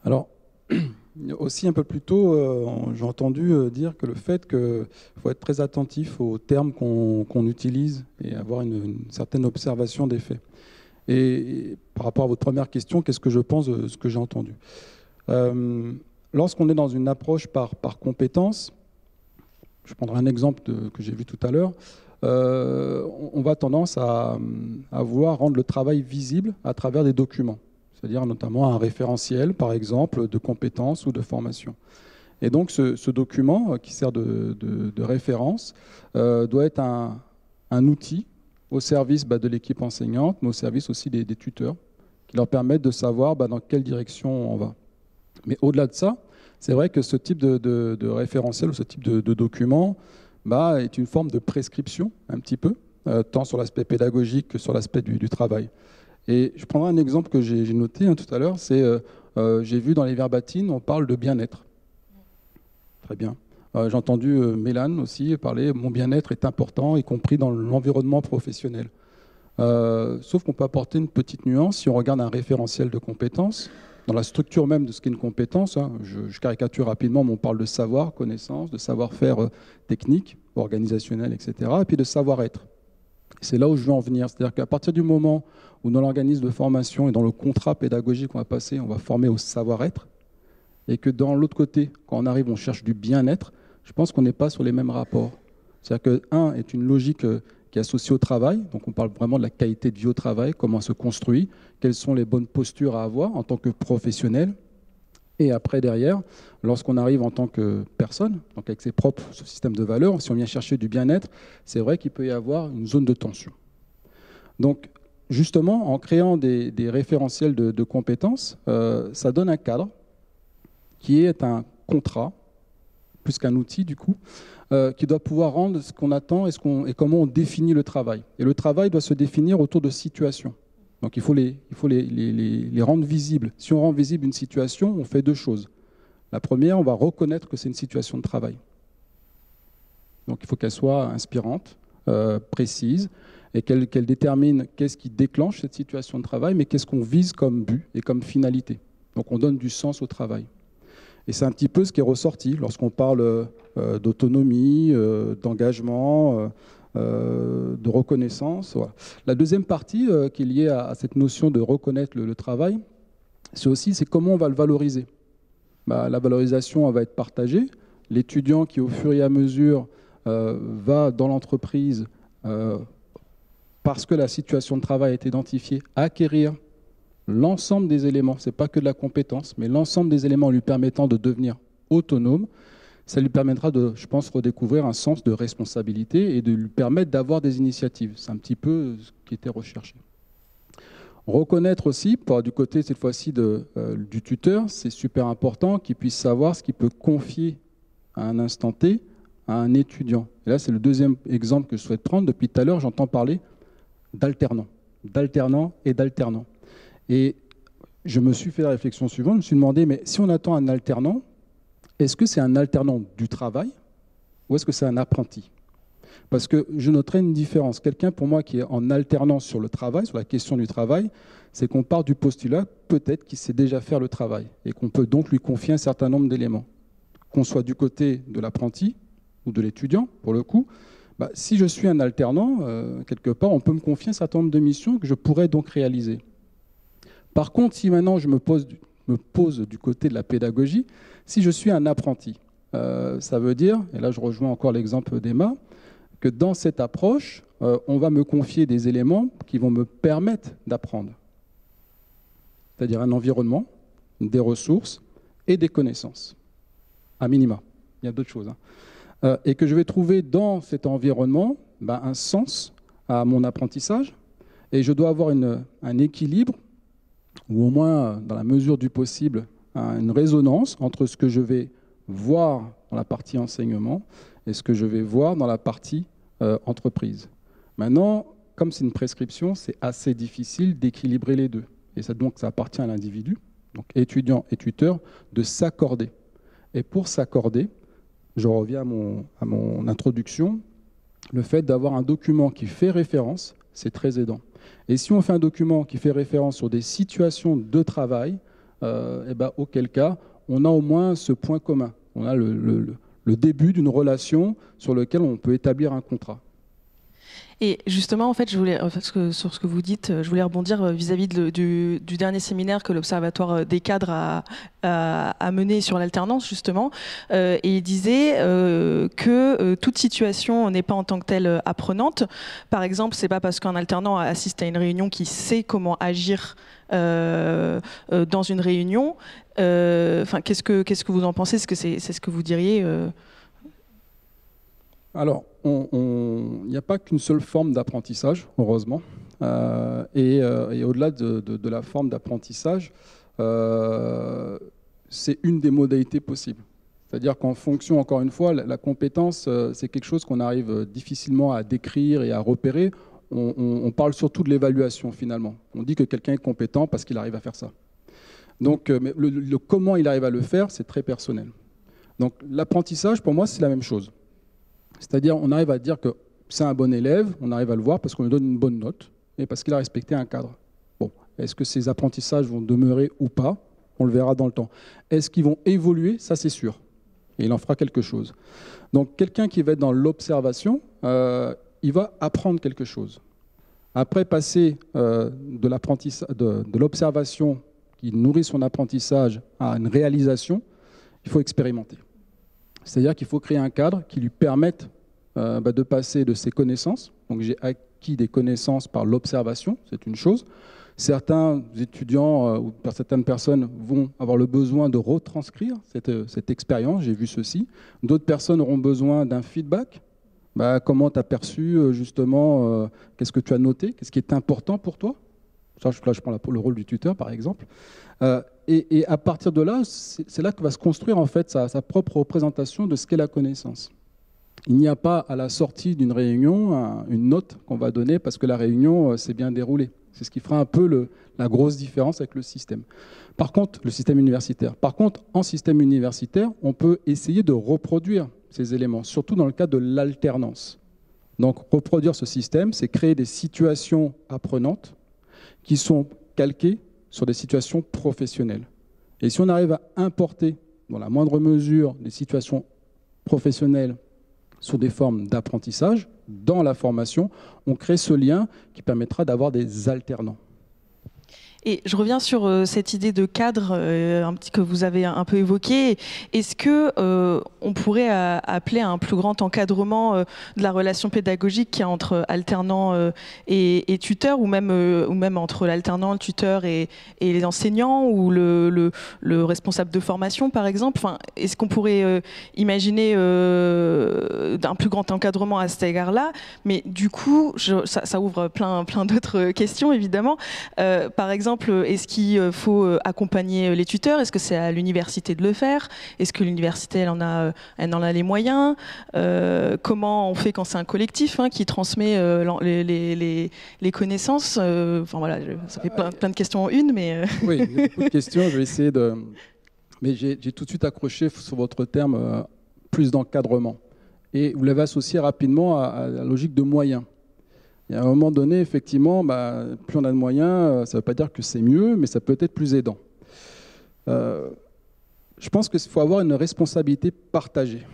Alors, aussi un peu plus tôt, j'ai entendu dire que le fait qu'il faut être très attentif aux termes qu'on utilise et avoir une certaine observation des faits. Et par rapport à votre première question, qu'est-ce que je pense de ce que j'ai entendu? Lorsqu'on est dans une approche par compétences, je prendrai un exemple que j'ai vu tout à l'heure, on va tendance à vouloir rendre le travail visible à travers des documents, c'est-à-dire notamment un référentiel, par exemple, de compétences ou de formation. Et donc ce document qui sert de référence doit être un outil au service de l'équipe enseignante, mais au service aussi des tuteurs, qui leur permettent de savoir dans quelle direction on va. Mais au-delà de ça, c'est vrai que ce type de référentiel ou ce type de document est une forme de prescription, un petit peu, tant sur l'aspect pédagogique que sur l'aspect du travail. Et je prendrai un exemple que j'ai noté tout à l'heure, c'est j'ai vu dans les verbatines, on parle de bien-être. Très bien. J'ai entendu Mélane aussi parler, mon bien-être est important, y compris dans l'environnement professionnel. Sauf qu'on peut apporter une petite nuance si on regarde un référentiel de compétences, dans la structure même de ce qu'est une compétence. Je caricature rapidement, mais on parle de savoir, connaissance, de savoir-faire technique, organisationnel, etc., et puis de savoir-être. C'est là où je veux en venir. C'est-à-dire qu'à partir du moment où dans l'organisme de formation et dans le contrat pédagogique qu'on va passer, on va former au savoir-être, et que dans l'autre côté, quand on arrive, on cherche du bien-être, je pense qu'on n'est pas sur les mêmes rapports. C'est-à-dire que, un, est une logique qui est associée au travail, donc on parle vraiment de la qualité de vie au travail, comment elle se construit, quelles sont les bonnes postures à avoir en tant que professionnel, et après, derrière, lorsqu'on arrive en tant que personne, donc avec ses propres systèmes de valeurs, si on vient chercher du bien-être, c'est vrai qu'il peut y avoir une zone de tension. Donc, justement, en créant des référentiels de compétences, ça donne un cadre qui est un contrat, plus qu'un outil du coup, qui doit pouvoir rendre ce qu'on attend et comment on définit le travail. Et le travail doit se définir autour de situations. Donc il faut les rendre visibles. Si on rend visible une situation, on fait deux choses. La première, on va reconnaître que c'est une situation de travail. Donc il faut qu'elle soit inspirante, précise, et qu'elle détermine qu'est-ce qui déclenche cette situation de travail, mais qu'est-ce qu'on vise comme but et comme finalité. Donc on donne du sens au travail. Et c'est un petit peu ce qui est ressorti lorsqu'on parle d'autonomie, d'engagement, de reconnaissance. Voilà. La deuxième partie qui est liée à cette notion de reconnaître le travail, c'est comment on va le valoriser. La valorisation elle va être partagée. L'étudiant qui, au fur et à mesure, va dans l'entreprise, parce que la situation de travail est identifiée, acquérir l'ensemble des éléments, ce n'est pas que de la compétence, mais l'ensemble des éléments lui permettant de devenir autonome, ça lui permettra de, je pense, redécouvrir un sens de responsabilité et de lui permettre d'avoir des initiatives. C'est un petit peu ce qui était recherché. Reconnaître aussi, du côté cette fois-ci du tuteur, c'est super important qu'il puisse savoir ce qu'il peut confier à un instant T à un étudiant. Et là, c'est le deuxième exemple que je souhaite prendre. Depuis tout à l'heure, j'entends parler d'alternants et d'alternants. Et je me suis fait la réflexion suivante, je me suis demandé, mais si on attend un alternant, est-ce que c'est un alternant du travail ou est-ce que c'est un apprenti? Parce que je noterai une différence. Quelqu'un, pour moi, qui est en alternance sur le travail, sur la question du travail, c'est qu'on part du postulat, peut-être qu'il sait déjà faire le travail et qu'on peut donc lui confier un certain nombre d'éléments. Qu'on soit du côté de l'apprenti ou de l'étudiant, pour le coup, si je suis un alternant, quelque part, on peut me confier un certain nombre de missions que je pourrais donc réaliser. Par contre, si maintenant je me pose du côté de la pédagogie, si je suis un apprenti, ça veut dire, et là je rejoins encore l'exemple d'Emma, que dans cette approche, on va me confier des éléments qui vont me permettre d'apprendre. C'est-à-dire un environnement, des ressources et des connaissances, à minima. Il y a d'autres choses. Et que je vais trouver dans cet environnement un sens à mon apprentissage, et je dois avoir un équilibre, ou au moins, dans la mesure du possible, une résonance entre ce que je vais voir dans la partie enseignement et ce que je vais voir dans la partie entreprise. Maintenant, comme c'est une prescription, c'est assez difficile d'équilibrer les deux. Et ça, donc, ça appartient à l'individu, donc étudiant et tuteur, de s'accorder. Et pour s'accorder, je reviens à mon introduction, le fait d'avoir un document qui fait référence, c'est très aidant. Et si on fait un document qui fait référence sur des situations de travail, auquel cas, on a au moins ce point commun. On a le début d'une relation sur lequel on peut établir un contrat. Et justement, en fait, parce que sur ce que vous dites, je voulais rebondir vis-à-vis du dernier séminaire que l'Observatoire des cadres a mené sur l'alternance, justement. Et il disait que toute situation n'est pas en tant que telle apprenante. Par exemple, c'est pas parce qu'un alternant assiste à une réunion qu'il sait comment agir dans une réunion. Qu'est-ce que vous en pensez? Est-ce que c'est ce que vous diriez Alors, il n'y a pas qu'une seule forme d'apprentissage, heureusement. Et au-delà de la forme d'apprentissage, c'est une des modalités possibles. C'est-à-dire qu'en fonction, encore une fois, la compétence, c'est quelque chose qu'on arrive difficilement à décrire et à repérer. On parle surtout de l'évaluation, finalement. On dit que quelqu'un est compétent parce qu'il arrive à faire ça. Donc, mais le comment il arrive à le faire, c'est très personnel. Donc, l'apprentissage, pour moi, c'est la même chose. C'est-à-dire, on arrive à dire que c'est un bon élève, on arrive à le voir parce qu'on lui donne une bonne note et parce qu'il a respecté un cadre. Bon, est-ce que ces apprentissages vont demeurer ou pas? On le verra dans le temps. Est-ce qu'ils vont évoluer? Ça, c'est sûr. Et il en fera quelque chose. Donc, quelqu'un qui va être dans l'observation, il va apprendre quelque chose. Après passer de l'observation qui nourrit son apprentissage à une réalisation, il faut expérimenter. C'est-à-dire qu'il faut créer un cadre qui lui permette de passer de ses connaissances. Donc j'ai acquis des connaissances par l'observation, c'est une chose. Certains étudiants ou certaines personnes vont avoir le besoin de retranscrire cette expérience, j'ai vu ceci. D'autres personnes auront besoin d'un feedback. Comment tu as perçu justement, qu'est-ce que tu as noté, qu'est-ce qui est important pour toi? Là, je prends le rôle du tuteur, par exemple. Et à partir de là, c'est là que va se construire en fait sa propre représentation de ce qu'est la connaissance. Il n'y a pas à la sortie d'une réunion une note qu'on va donner parce que la réunion s'est bien déroulée. C'est ce qui fera un peu la grosse différence avec le système. Par contre, le système universitaire. Par contre, en système universitaire, on peut essayer de reproduire ces éléments, surtout dans le cas de l'alternance. Donc, reproduire ce système, c'est créer des situations apprenantes qui sont calquées sur des situations professionnelles. Et si on arrive à importer, dans la moindre mesure, des situations professionnelles sur des formes d'apprentissage, dans la formation, on crée ce lien qui permettra d'avoir des alternants. Et je reviens sur cette idée de cadre que vous avez un peu évoquée. Est-ce que on pourrait appeler à un plus grand encadrement de la relation pédagogique qu'il y a entre alternants et tuteurs, ou même entre l'alternant, le tuteur et les enseignants, ou le responsable de formation, par exemple? Est-ce qu'on pourrait imaginer d'un plus grand encadrement à cet égard-là? Mais du coup, ça ouvre plein d'autres questions, évidemment. Par exemple, est-ce qu'il faut accompagner les tuteurs? Est-ce que c'est à l'université de le faire? Est-ce que l'université, elle en a les moyens? Comment on fait quand c'est un collectif qui transmet les connaissances? Voilà, ça fait plein de questions en une, mais... Oui, il y a beaucoup de questions. Je vais essayer de... Mais j'ai tout de suite accroché sur votre terme plus d'encadrement. Et vous l'avez associé rapidement à la logique de moyens. Et à un moment donné, effectivement, plus on a de moyens, ça ne veut pas dire que c'est mieux, mais ça peut être plus aidant. Je pense qu'il faut avoir une responsabilité partagée.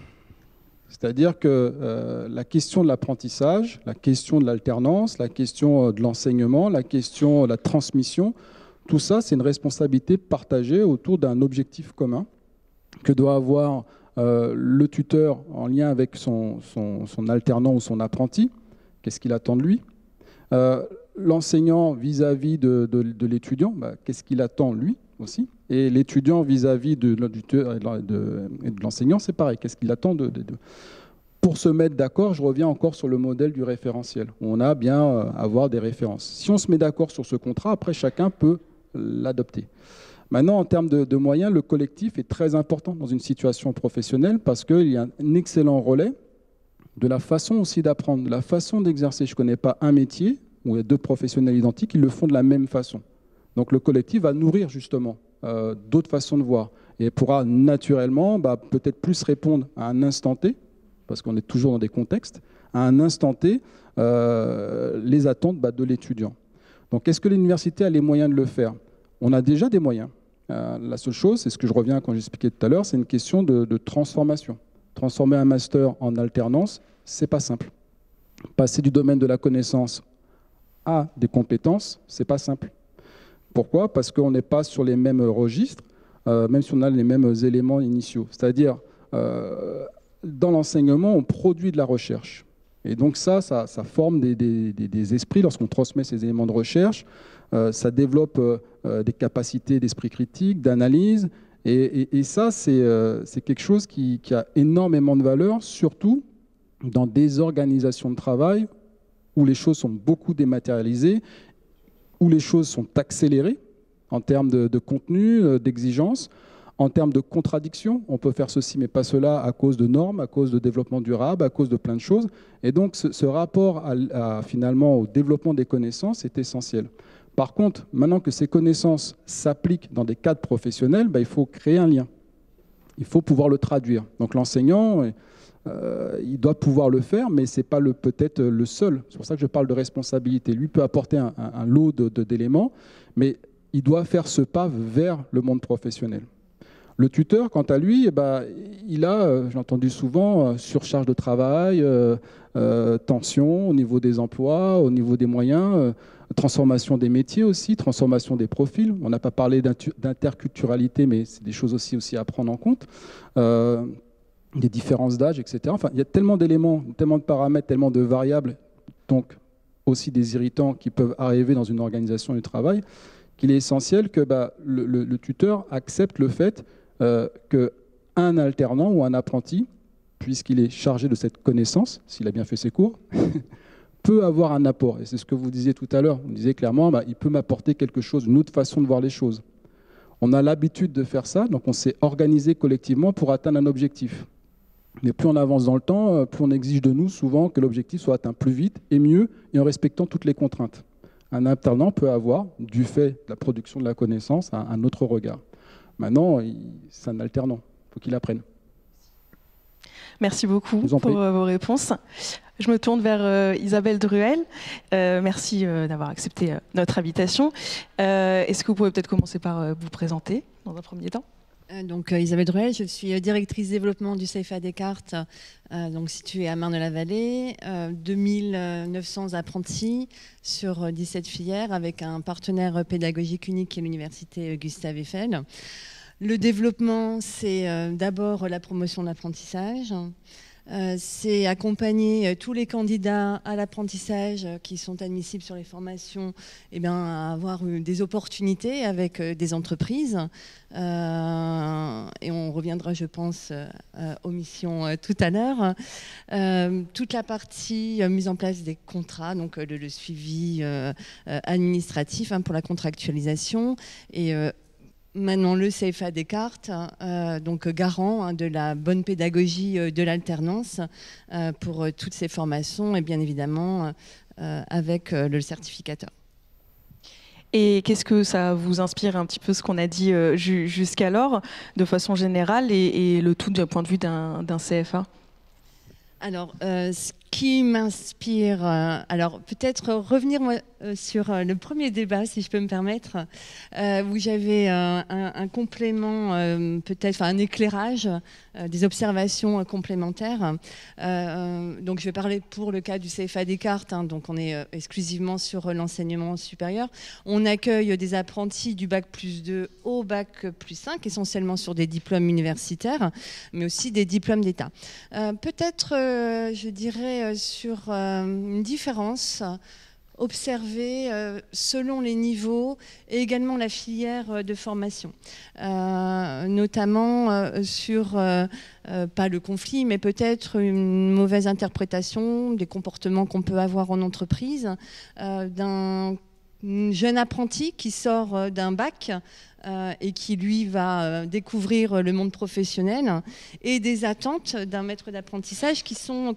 C'est-à-dire que la question de l'apprentissage, la question de l'alternance, la question de l'enseignement, la question de la transmission, tout ça, c'est une responsabilité partagée autour d'un objectif commun que doit avoir le tuteur en lien avec son alternant ou son apprenti. Qu'est-ce qu'il attend de lui? L'enseignant vis-à-vis de l'étudiant, qu'est-ce qu'il attend lui aussi? Et l'étudiant vis-à-vis de l'enseignant, c'est pareil. Qu'est-ce qu'il attend Pour se mettre d'accord, je reviens encore sur le modèle du référentiel. On a bien avoir des références. Si on se met d'accord sur ce contrat, après chacun peut l'adopter. Maintenant, en termes de moyens, le collectif est très important dans une situation professionnelle parce qu'il y a un excellent relais de la façon aussi d'apprendre, de la façon d'exercer. Je ne connais pas un métier où il y a deux professionnels identiques qui le font de la même façon. Donc le collectif va nourrir justement d'autres façons de voir et pourra naturellement peut-être plus répondre à un instant T, parce qu'on est toujours dans des contextes, à un instant T, les attentes de l'étudiant. Donc est-ce que l'université a les moyens de le faire? On a déjà des moyens. La seule chose, c'est ce que je reviens quand j'expliquais tout à l'heure, c'est une question de transformation. Transformer un master en alternance, c'est pas simple. passer du domaine de la connaissance à des compétences, c'est pas simple. Pourquoi? Parce qu'on n'est pas sur les mêmes registres, même si on a les mêmes éléments initiaux. C'est-à-dire, dans l'enseignement, on produit de la recherche. Et donc ça forme des esprits lorsqu'on transmet ces éléments de recherche. Ça développe des capacités d'esprit critique, d'analyse. Et ça, c'est quelque chose qui a énormément de valeur, surtout dans des organisations de travail où les choses sont beaucoup dématérialisées, où les choses sont accélérées en termes de contenu, d'exigence, en termes de contradictions. On peut faire ceci mais pas cela à cause de normes, à cause de développement durable, à cause de plein de choses. Et donc ce rapport finalement au développement des connaissances est essentiel. Par contre, maintenant que ces connaissances s'appliquent dans des cadres professionnels, il faut créer un lien. Il faut pouvoir le traduire. Donc l'enseignant, il doit pouvoir le faire, mais ce n'est pas peut-être le seul. C'est pour ça que je parle de responsabilité. Lui peut apporter un lot d'éléments, mais il doit faire ce pas vers le monde professionnel. Le tuteur, quant à lui, il a, j'ai entendu souvent, surcharge de travail, tension au niveau des emplois, au niveau des moyens, transformation des métiers aussi, transformation des profils. On n'a pas parlé d'interculturalité, mais c'est des choses aussi à prendre en compte. Des différences d'âge, etc. Enfin, il y a tellement d'éléments, tellement de paramètres, tellement de variables, donc aussi des irritants qui peuvent arriver dans une organisation du travail, qu'il est essentiel que le tuteur accepte le fait qu'un alternant ou un apprenti, puisqu'il est chargé de cette connaissance, s'il a bien fait ses cours, peut avoir un apport. Et c'est ce que vous disiez tout à l'heure. Vous disiez clairement, il peut m'apporter quelque chose, une autre façon de voir les choses. On a l'habitude de faire ça, donc on s'est organisé collectivement pour atteindre un objectif. Mais plus on avance dans le temps, plus on exige de nous souvent que l'objectif soit atteint plus vite et mieux, et en respectant toutes les contraintes. Un alternant peut avoir, du fait de la production de la connaissance, un autre regard. Maintenant, c'est un alternant, il faut qu'il apprenne. Merci beaucoup pour vos réponses. Je me tourne vers Isabelle Druel. Merci d'avoir accepté notre invitation. Est-ce que vous pouvez peut-être commencer par vous présenter dans un premier temps ? Donc Isabelle Druel, je suis directrice développement du CFA Descartes, donc située à Marne-la-Vallée, 2900 apprentis sur 17 filières avec un partenaire pédagogique unique qui est l'université Gustave Eiffel. Le développement, c'est d'abord la promotion de l'apprentissage. C'est accompagner tous les candidats à l'apprentissage qui sont admissibles sur les formations à avoir des opportunités avec des entreprises. Et on reviendra, je pense, aux missions tout à l'heure. Toute la partie mise en place des contrats, donc le suivi administratif pour la contractualisation et maintenant, le CFA Descartes, donc garant de la bonne pédagogie de l'alternance pour toutes ces formations et bien évidemment avec le certificateur. Et qu'est-ce que ça vous inspire un petit peu ce qu'on a dit jusqu'alors, de façon générale, et le tout d'un point de vue d'un CFA ? Alors, ce qui m'inspire, alors peut-être revenir sur le premier débat, si je peux me permettre, où j'avais un complément, peut-être un éclairage, des observations complémentaires. Donc je vais parler pour le cas du CFA Descartes, donc on est exclusivement sur l'enseignement supérieur. On accueille des apprentis du bac+2 au bac+5, essentiellement sur des diplômes universitaires, mais aussi des diplômes d'État. Peut-être, je dirais, sur une différence observée selon les niveaux et également la filière de formation, notamment sur, pas le conflit, mais peut-être une mauvaise interprétation des comportements qu'on peut avoir en entreprise, d'un jeune apprenti qui sort d'un bac et qui, lui, va découvrir le monde professionnel, et des attentes d'un maître d'apprentissage qui sont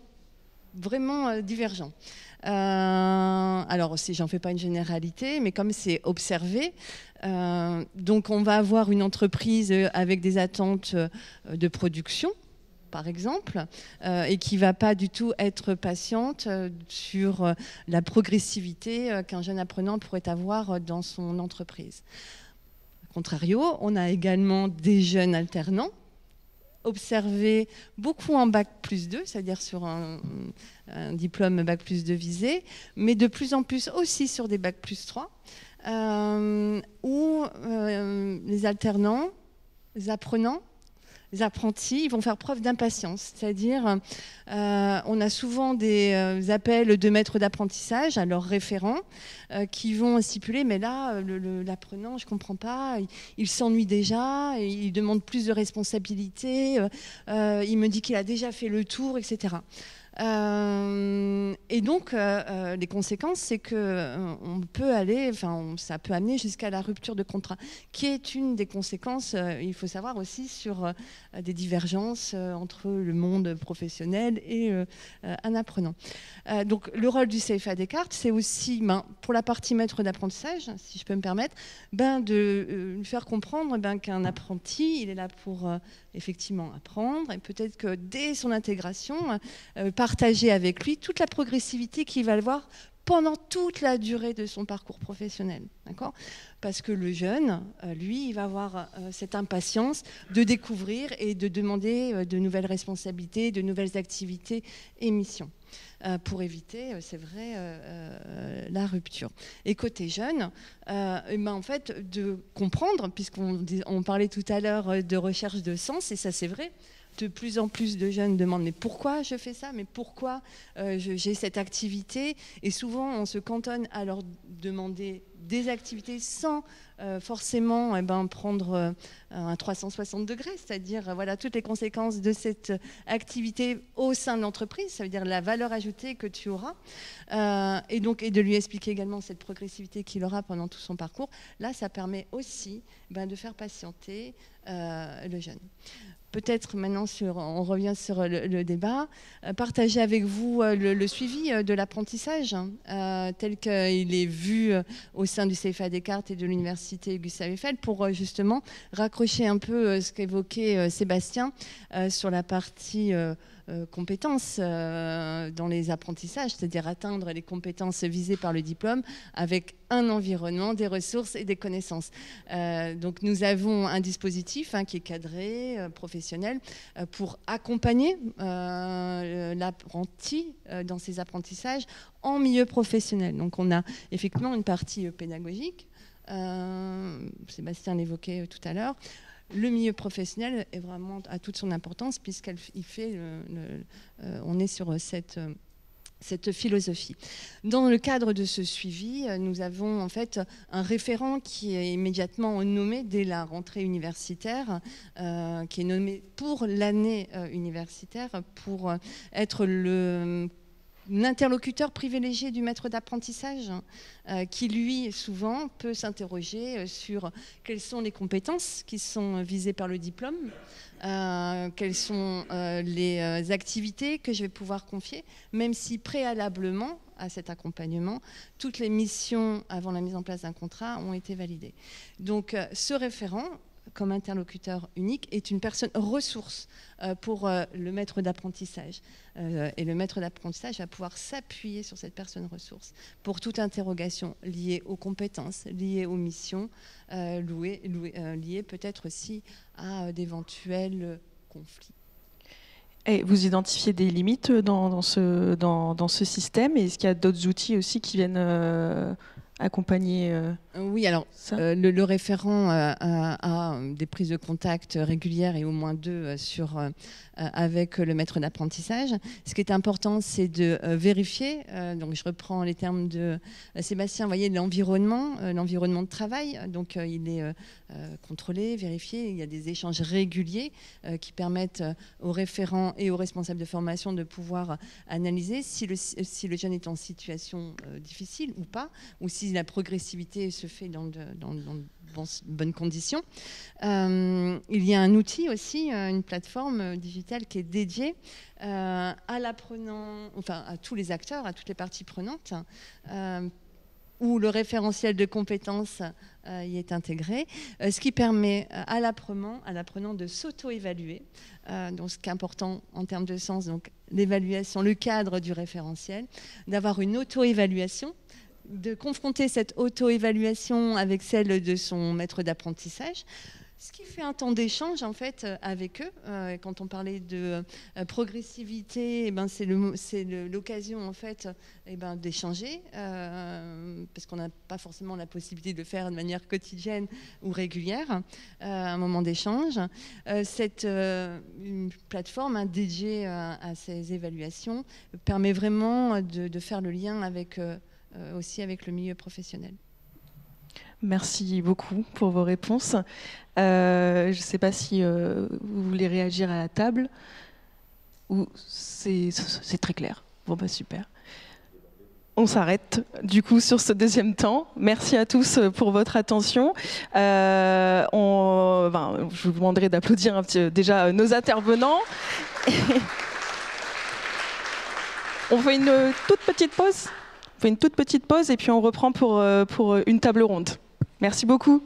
vraiment divergents. Alors, j'en fais pas une généralité, mais comme c'est observé, donc on va avoir une entreprise avec des attentes de production, par exemple, et qui va pas du tout être patiente sur la progressivité qu'un jeune apprenant pourrait avoir dans son entreprise. A contrario, on a également des jeunes alternants observé beaucoup en bac+2, c'est-à-dire sur un diplôme bac+2 visé, mais de plus en plus aussi sur des bac+3, où les alternants, les apprenants, les apprentis, ils vont faire preuve d'impatience. C'est-à-dire, on a souvent des appels de maîtres d'apprentissage à leurs référents qui vont stipuler, mais là, l'apprenant, je ne comprends pas, il s'ennuie déjà, il demande plus de responsabilités, il me dit qu'il a déjà fait le tour, etc. Et donc, les conséquences, c'est que on peut aller, enfin, ça peut amener jusqu'à la rupture de contrat, qui est une des conséquences. Il faut savoir aussi sur des divergences entre le monde professionnel et un apprenant. Donc, le rôle du CFA Descartes, c'est aussi, pour la partie maître d'apprentissage, si je peux me permettre, de lui faire comprendre qu'un apprenti, il est là pour effectivement apprendre, et peut-être que dès son intégration, partager avec lui toute la progressivité qu'il va avoir pendant toute la durée de son parcours professionnel. D'accord ? Parce que le jeune, lui, il va avoir cette impatience de découvrir et de demander de nouvelles responsabilités, de nouvelles activités et missions. Pour éviter, c'est vrai, la rupture. Et côté jeune, en fait, de comprendre, puisqu'on parlait tout à l'heure de recherche de sens, et ça c'est vrai, de plus en plus de jeunes demandent mais pourquoi je fais ça, mais pourquoi j'ai cette activité, et souvent on se cantonne à leur demander des activités sans forcément prendre un 360 degrés, c'est-à-dire voilà toutes les conséquences de cette activité au sein de l'entreprise, ça veut dire la valeur ajoutée que tu auras, et de lui expliquer également cette progressivité qu'il aura pendant tout son parcours. Là, ça permet aussi de faire patienter le jeune. Peut-être maintenant, on revient sur le débat, partager avec vous le suivi de l'apprentissage tel qu'il est vu au sein du CFA Descartes et de l'université Gustave Eiffel, pour justement raccrocher un peu ce qu'évoquait Sébastien sur la partie compétences dans les apprentissages, c'est-à-dire atteindre les compétences visées par le diplôme avec un environnement, des ressources et des connaissances. Donc nous avons un dispositif qui est cadré, professionnel, pour accompagner l'apprenti dans ses apprentissages en milieu professionnel. Donc on a effectivement une partie pédagogique, Sébastien l'évoquait tout à l'heure. Le milieu professionnel est vraiment à toute son importance, puisqu'il fait on est sur cette philosophie. Dans le cadre de ce suivi, nous avons en fait un référent qui est immédiatement nommé dès la rentrée universitaire, qui est nommé pour l'année universitaire, pour être l'interlocuteur privilégié du maître d'apprentissage, qui lui souvent peut s'interroger sur quelles sont les compétences qui sont visées par le diplôme, quelles sont les activités que je vais pouvoir confier, même si préalablement à cet accompagnement, toutes les missions avant la mise en place d'un contrat ont été validées. Donc ce référent, comme interlocuteur unique, est une personne ressource pour le maître d'apprentissage. Et le maître d'apprentissage va pouvoir s'appuyer sur cette personne ressource pour toute interrogation liée aux compétences, liée aux missions, liée peut-être aussi à d'éventuels conflits. Et vous identifiez des limites dans ce système, et est-ce qu'il y a d'autres outils aussi qui viennent accompagner Oui, alors le référent a des prises de contact régulières et au moins 2 avec le maître d'apprentissage. Ce qui est important, c'est de vérifier, donc je reprends les termes de Sébastien, vous voyez, l'environnement de travail, donc il est contrôlé, vérifié, il y a des échanges réguliers qui permettent aux référents et aux responsables de formation de pouvoir analyser si le jeune est en situation difficile ou pas, ou si la progressivité se fait dans de bonnes conditions. Il y a un outil aussi, une plateforme digitale qui est dédiée à l'apprenant, enfin à tous les acteurs, à toutes les parties prenantes, où le référentiel de compétences y est intégré, ce qui permet à l'apprenant de s'auto-évaluer. Donc ce qui est important en termes de sens, donc l'évaluation, le cadre du référentiel, d'avoir une auto-évaluation, de confronter cette auto-évaluation avec celle de son maître d'apprentissage. Ce qui fait un temps d'échange en fait avec eux. Quand on parlait de progressivité, eh ben, c'est l'occasion en fait d'échanger parce qu'on n'a pas forcément la possibilité de le faire de manière quotidienne ou régulière. Un moment d'échange. Cette une plateforme dédiée à ces évaluations permet vraiment de faire le lien avec aussi avec le milieu professionnel. Merci beaucoup pour vos réponses. Je ne sais pas si vous voulez réagir à la table ou c'est très clair. Bon, bah super. On s'arrête du coup sur ce deuxième temps. Merci à tous pour votre attention. Je vous demanderai d'applaudir déjà nos intervenants. On fait une toute petite pause. On fait une toute petite pause et puis on reprend pour une table ronde. Merci beaucoup.